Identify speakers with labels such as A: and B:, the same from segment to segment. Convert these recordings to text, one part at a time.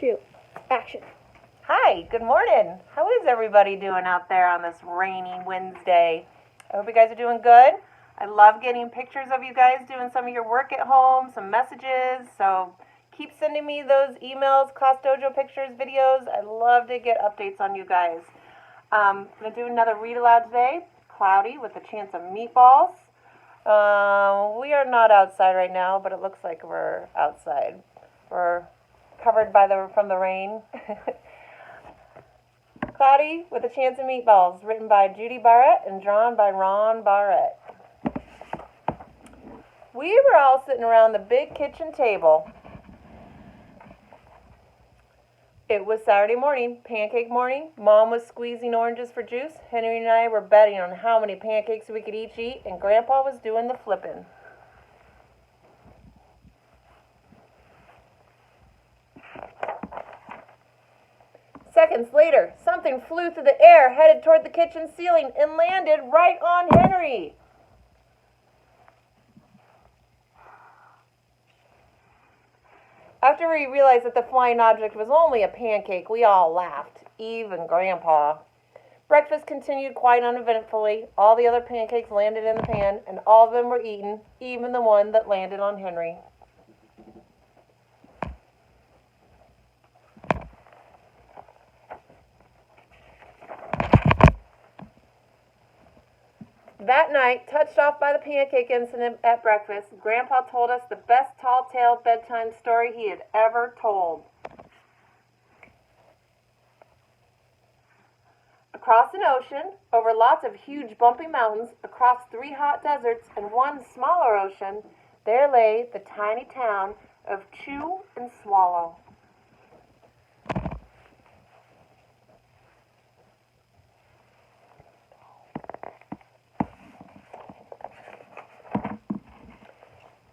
A: 2, action.
B: Hi, good morning. How is everybody doing out there on this rainy Wednesday? I hope you guys are doing good. I love getting pictures of you guys doing some of your work at home, some messages. So keep sending me those emails, Class Dojo pictures, videos. I love to get updates on you guys. I'm going to do another read aloud today. Cloudy with a chance of meatballs. We are not outside right now, but it looks like we're outside. We're covered from the rain. Cloudy with a Chance of Meatballs, written by Judy Barrett and drawn by Ron Barrett. We were all sitting around the big kitchen table. It was Saturday morning, pancake morning. Mom was squeezing oranges for juice. Henry and I were betting on how many pancakes we could each eat, and Grandpa was doing the flipping. Seconds later, something flew through the air, headed toward the kitchen ceiling, and landed right on Henry. After we realized that the flying object was only a pancake, we all laughed, even Grandpa. Breakfast continued quite uneventfully. All the other pancakes landed in the pan, and all of them were eaten, even the one that landed on Henry. That night, touched off by the pancake incident at breakfast, Grandpa told us the best tall-tale bedtime story he had ever told. Across an ocean, over lots of huge bumpy mountains, across 3 hot deserts and 1 smaller ocean, there lay the tiny town of Chew and Swallow.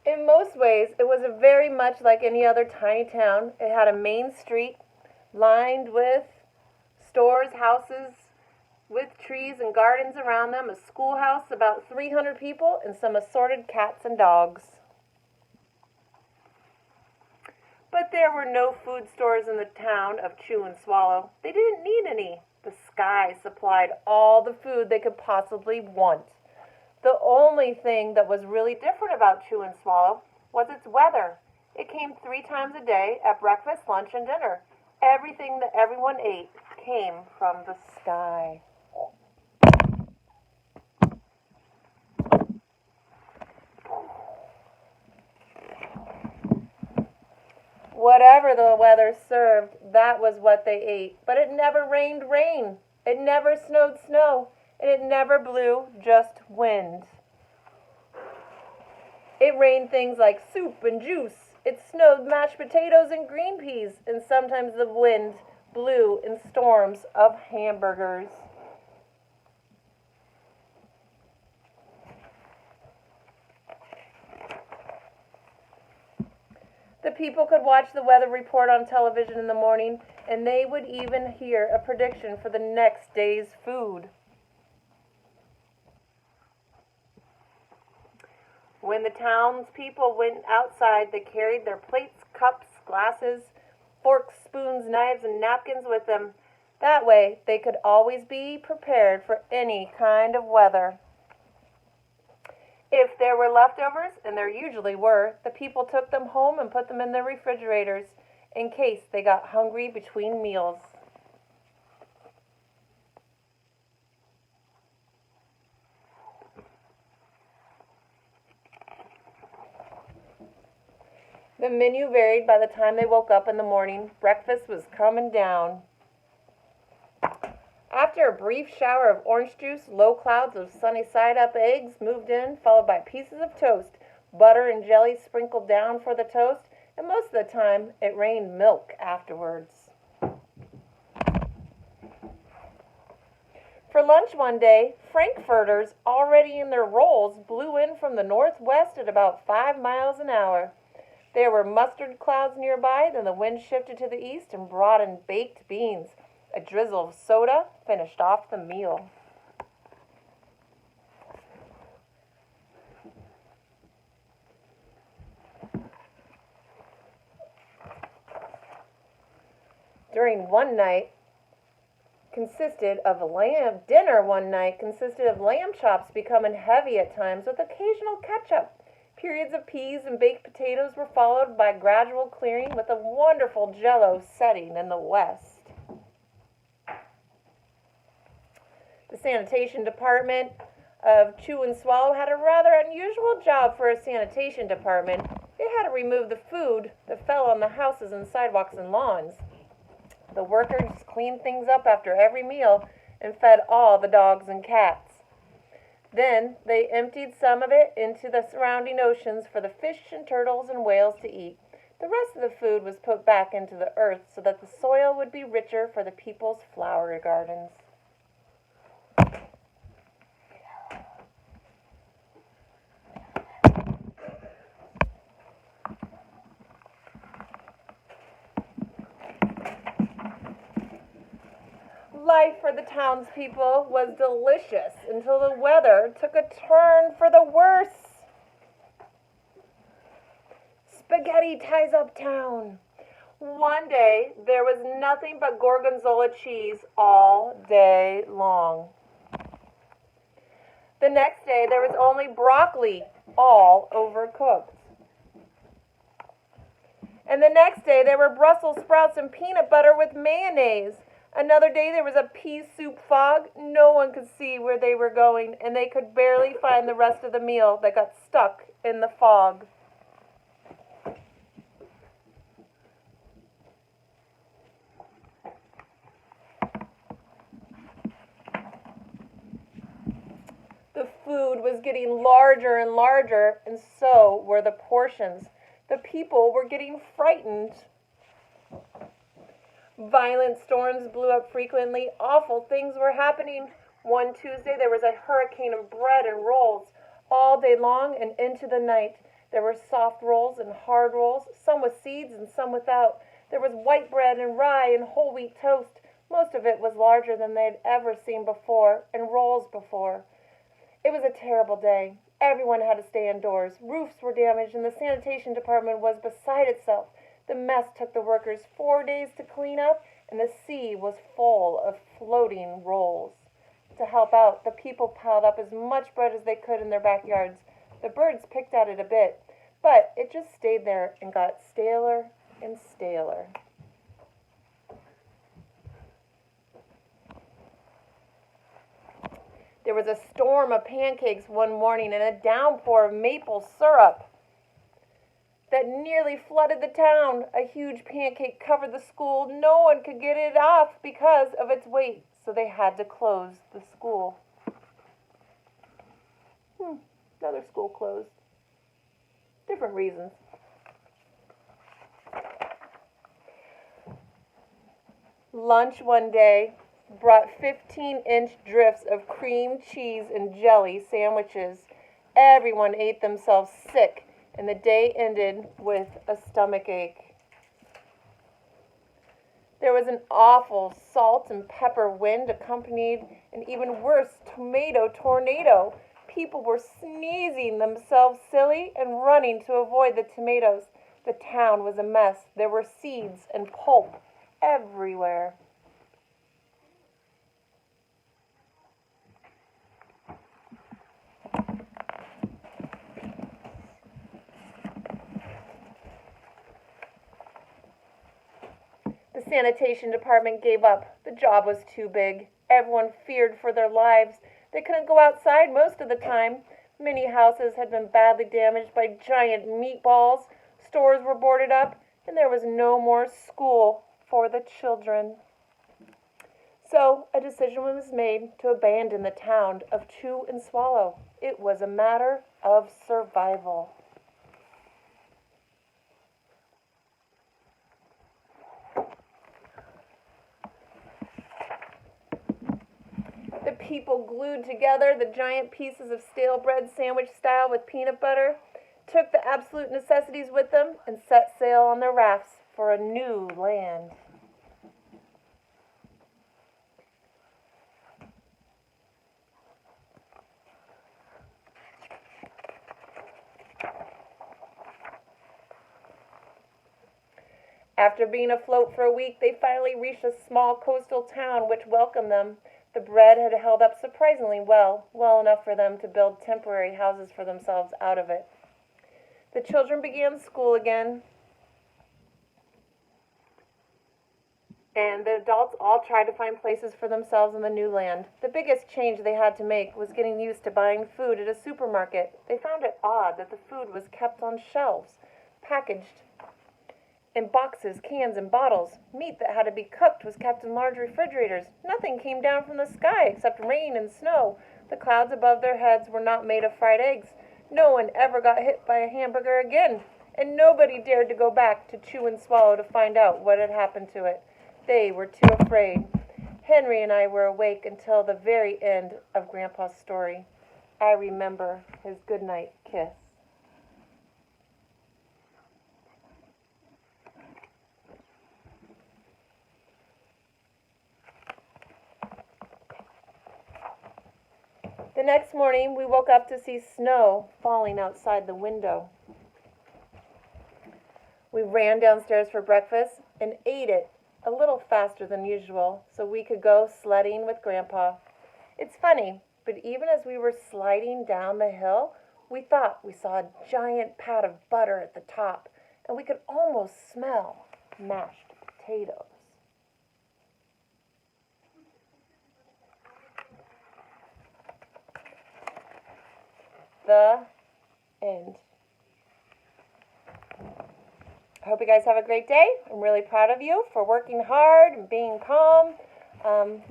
B: In most ways, it was very much like any other tiny town. It had a main street lined with stores, houses, with trees and gardens around them, a schoolhouse, about 300 people, and some assorted cats and dogs. But there were no food stores in the town of Chew and Swallow. They didn't need any. The sky supplied all the food they could possibly want. The only thing that was really different about Chew and Swallow was its weather. It came 3 times a day at breakfast, lunch, and dinner. Everything that everyone ate came from the sky. Whatever the weather served, that was what they ate. But it never rained rain. It never snowed snow. And it never blew just wind. It rained things like soup and juice. It snowed mashed potatoes and green peas. And sometimes the wind blew in storms of hamburgers. The people could watch the weather report on television in the morning, and they would even hear a prediction for the next day's food. When the townspeople went outside, they carried their plates, cups, glasses, forks, spoons, knives, and napkins with them. That way, they could always be prepared for any kind of weather. If there were leftovers, and there usually were, the people took them home and put them in their refrigerators in case they got hungry between meals. The menu varied by the time they woke up in the morning. Breakfast was coming down. After a brief shower of orange juice, low clouds of sunny side-up eggs moved in, followed by pieces of toast, butter and jelly sprinkled down for the toast, and most of the time it rained milk afterwards. For lunch one day, frankfurters, already in their rolls, blew in from the northwest at about 5 miles an hour. There were mustard clouds nearby, then the wind shifted to the east and brought in baked beans. A drizzle of soda finished off the meal. During one night, dinner one night consisted of lamb chops becoming heavy at times with occasional ketchup. Periods of peas and baked potatoes were followed by gradual clearing with a wonderful jello setting in the west. The sanitation department of Chew and Swallow had a rather unusual job for a sanitation department. They had to remove the food that fell on the houses and sidewalks and lawns. The workers cleaned things up after every meal and fed all the dogs and cats. Then they emptied some of it into the surrounding oceans for the fish and turtles and whales to eat. The rest of the food was put back into the earth so that the soil would be richer for the people's flower gardens. Life for the townspeople was delicious until the weather took a turn for the worse. Spaghetti ties up town. One day, there was nothing but gorgonzola cheese all day long. The next day, there was only broccoli, all overcooked. And the next day, there were Brussels sprouts and peanut butter with mayonnaise. Another day, there was a pea soup fog. No one could see where they were going, and they could barely find the rest of the meal that got stuck in the fog. The food was getting larger and larger, and so were the portions. The people were getting frightened. Violent storms blew up frequently. Awful things were happening. One Tuesday, there was a hurricane of bread and rolls all day long and into the night. There were soft rolls and hard rolls, some with seeds and some without. There was white bread and rye and whole wheat toast. Most of it was larger than they had ever seen before, and rolls before. It was a terrible day. Everyone had to stay indoors. Roofs were damaged, and the sanitation department was beside itself. The mess took the workers 4 days to clean up, and the sea was full of floating rolls. To help out, the people piled up as much bread as they could in their backyards. The birds picked at it a bit, but it just stayed there and got staler and staler. There was a storm of pancakes one morning and a downpour of maple syrup that nearly flooded the town. A huge pancake covered the school. No one could get it off because of its weight, so they had to close the school. Another school closed. Different reasons. Lunch one day brought 15-inch drifts of cream, cheese, and jelly sandwiches. Everyone ate themselves sick, and the day ended with a stomachache. There was an awful salt and pepper wind accompanied an even worse tomato tornado. People were sneezing themselves silly and running to avoid the tomatoes. The town was a mess. There were seeds and pulp everywhere. The sanitation department gave up. The job was too big. Everyone feared for their lives. They couldn't go outside most of the time. Many houses had been badly damaged by giant meatballs. Stores were boarded up, and there was no more school for the children. So a decision was made to abandon the town of Chew and Swallow. It was a matter of survival. The people glued together the giant pieces of stale bread sandwich style with peanut butter, took the absolute necessities with them, and set sail on their rafts for a new land. After being afloat for a week, they finally reached a small coastal town which welcomed them. The bread had held up surprisingly well enough for them to build temporary houses for themselves out of it. The children began school again, and the adults all tried to find places for themselves in the new land. The biggest change they had to make was getting used to buying food at a supermarket. They found it odd that the food was kept on shelves, packaged in boxes, cans, and bottles. Meat that had to be cooked was kept in large refrigerators. Nothing came down from the sky except rain and snow. The clouds above their heads were not made of fried eggs. No one ever got hit by a hamburger again, and nobody dared to go back to chew and swallow to find out what had happened to it. They were too afraid. Henry and I were awake until the very end of Grandpa's story. I remember his goodnight kiss. The next morning, we woke up to see snow falling outside the window. We ran downstairs for breakfast and ate it a little faster than usual so we could go sledding with Grandpa. It's funny, but even as we were sliding down the hill, we thought we saw a giant pat of butter at the top, and we could almost smell mashed potatoes. The end. I hope you guys have a great day. I'm really proud of you for working hard and being calm.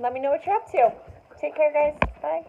B: Let me know what you're up to. Take care, guys. Bye.